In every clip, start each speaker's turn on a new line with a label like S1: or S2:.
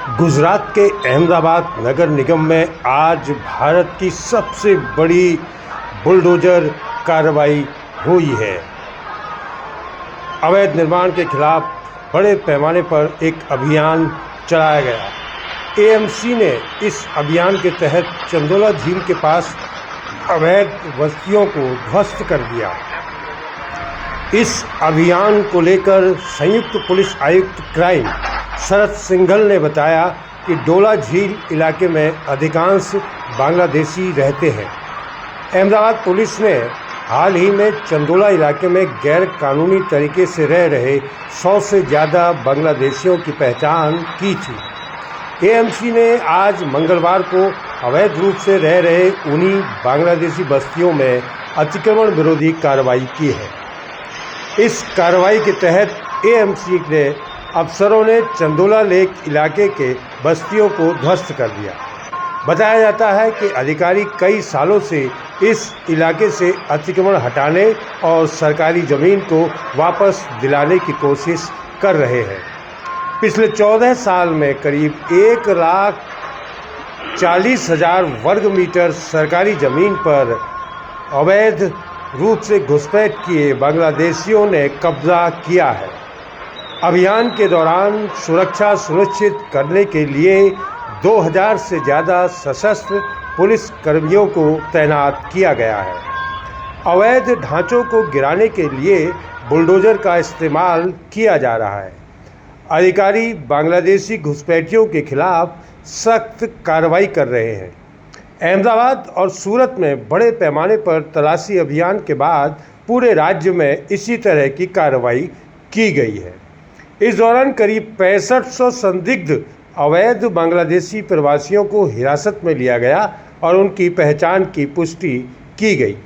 S1: गुजरात के अहमदाबाद नगर निगम में आज भारत की सबसे बड़ी बुलडोजर कार्रवाई हुई है। अवैध निर्माण के खिलाफ बड़े पैमाने पर एक अभियान चलाया गया। एएमसी ने इस अभियान के तहत चंदोला झील के पास अवैध बस्तियों को ध्वस्त कर दिया। इस अभियान को लेकर संयुक्त पुलिस आयुक्त क्राइम शरद सिंघल ने बताया कि डोला झील इलाके में अधिकांश बांग्लादेशी रहते हैं। अहमदाबाद पुलिस ने हाल ही में चंदोला इलाके में गैर कानूनी तरीके से रह रहे 100 से ज़्यादा बांग्लादेशियों की पहचान की थी। एएमसी ने आज मंगलवार को अवैध रूप से रह रहे उन्हीं बांग्लादेशी बस्तियों में अतिक्रमण विरोधी कार्रवाई की है। इस कार्रवाई के तहत एएमसी ने अफसरों ने चंदोला लेक इलाके के बस्तियों को ध्वस्त कर दिया। बताया जाता है कि अधिकारी कई सालों से इस इलाके से अतिक्रमण हटाने और सरकारी ज़मीन को वापस दिलाने की कोशिश कर रहे हैं। पिछले 14 साल में करीब 1,40,000 वर्ग मीटर सरकारी ज़मीन पर अवैध रूप से घुसपैठ किए बांग्लादेशियों ने कब्जा किया है। अभियान के दौरान सुरक्षा सुनिश्चित करने के लिए 2000 से ज़्यादा सशस्त्र पुलिस कर्मियों को तैनात किया गया है। अवैध ढांचों को गिराने के लिए बुलडोजर का इस्तेमाल किया जा रहा है। अधिकारी बांग्लादेशी घुसपैठियों के खिलाफ सख्त कार्रवाई कर रहे हैं। अहमदाबाद और सूरत में बड़े पैमाने पर तलाशी अभियान के बाद पूरे राज्य में इसी तरह की कार्रवाई की गई है। इस दौरान करीब 6500 संदिग्ध अवैध बांग्लादेशी प्रवासियों को हिरासत में लिया गया और उनकी पहचान की पुष्टि की गई।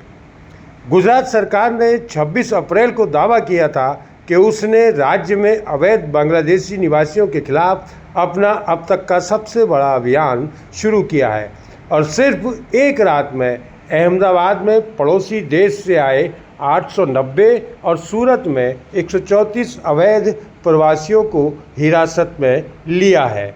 S1: गुजरात सरकार ने 26 अप्रैल को दावा किया था कि उसने राज्य में अवैध बांग्लादेशी निवासियों के खिलाफ अपना अब तक का सबसे बड़ा अभियान शुरू किया है और सिर्फ एक रात में अहमदाबाद में पड़ोसी देश से आए 890 और सूरत में 134 अवैध प्रवासियों को हिरासत में लिया है।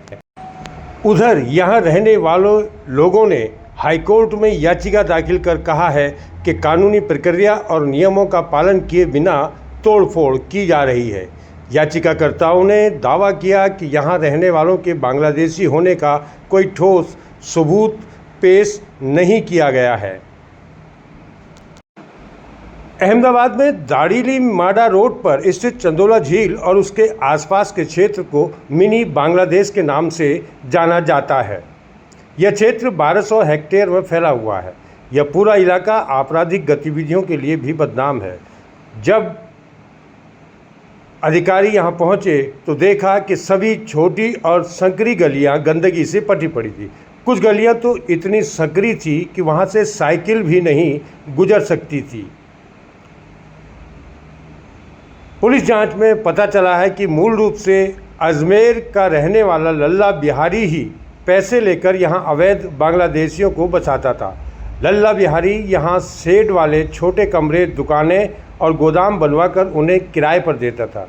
S1: उधर यहां रहने वालों लोगों ने हाईकोर्ट में याचिका दाखिल कर कहा है कि कानूनी प्रक्रिया और नियमों का पालन किए बिना तोड़फोड़ की जा रही है। याचिकाकर्ताओं ने दावा किया कि यहां रहने वालों के बांग्लादेशी होने का कोई ठोस सबूत पेश नहीं किया गया है। अहमदाबाद में दाड़ीली माडा रोड पर स्थित चंदोला झील और उसके आसपास के क्षेत्र को मिनी बांग्लादेश के नाम से जाना जाता है। यह क्षेत्र 1200 हेक्टेयर में फैला हुआ है। यह पूरा इलाका आपराधिक गतिविधियों के लिए भी बदनाम है। जब अधिकारी यहां पहुंचे तो देखा कि सभी छोटी और संकरी गलियां गंदगी से पटी पड़ी थी। कुछ गलियां तो इतनी संकरी थी कि वहां से साइकिल भी नहीं गुजर सकती थी। पुलिस जांच में पता चला है कि मूल रूप से अजमेर का रहने वाला लल्ला बिहारी ही पैसे लेकर यहां अवैध बांग्लादेशियों को बसाता था। लल्ला बिहारी यहां शेड वाले छोटे कमरे, दुकानें और गोदाम बनवाकर उन्हें किराए पर देता था।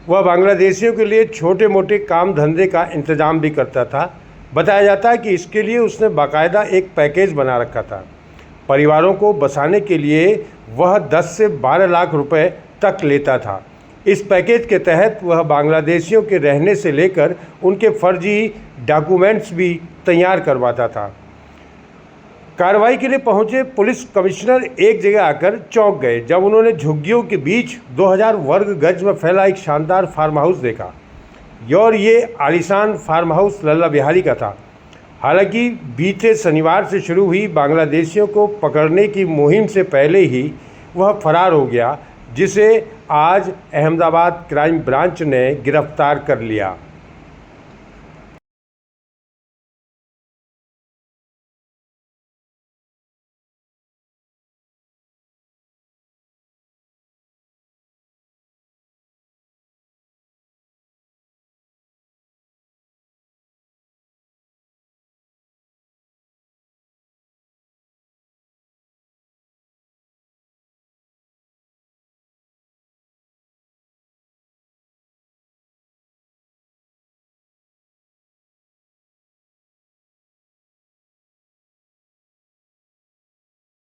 S1: वह बांग्लादेशियों के लिए छोटे मोटे काम धंधे का इंतजाम भी करता था। बताया जाता है कि इसके लिए उसने बाकायदा एक पैकेज बना रखा था। परिवारों को बसाने के लिए वह 10 से 12 लाख रुपए तक लेता था। इस पैकेज के तहत वह बांग्लादेशियों के रहने से लेकर उनके फर्जी डॉक्यूमेंट्स भी तैयार करवाता था। कार्रवाई के लिए पहुंचे पुलिस कमिश्नर एक जगह आकर चौंक गए जब उन्होंने झुग्गियों के बीच 2000 वर्ग गज में फैला एक शानदार फार्म हाउस देखा और ये आलीशान फार्म हाउस लल्ला बिहारी का था। हालांकि बीते शनिवार से शुरू हुई बांग्लादेशियों को पकड़ने की मुहिम से पहले ही वह फरार हो गया, जिसे आज अहमदाबाद क्राइम ब्रांच ने गिरफ्तार कर लिया।